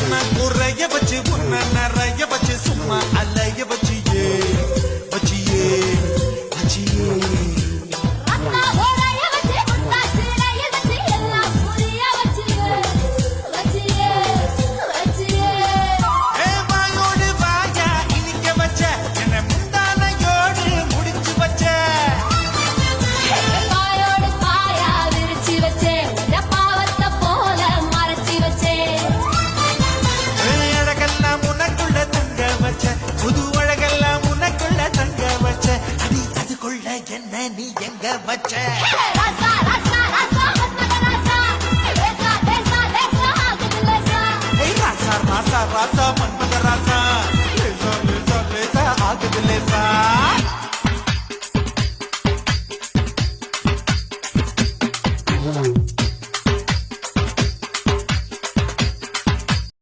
என்ன குறைய வச்சு உன்ன நிறைய வச்சு சும்மா அலைய வச்சியே வச்சியே வச்சியே நீ எங்க வச்ச ராசா ராசா ராசா மன்மத ராசா லேசா லேசா லேசா ஆகுது லேசா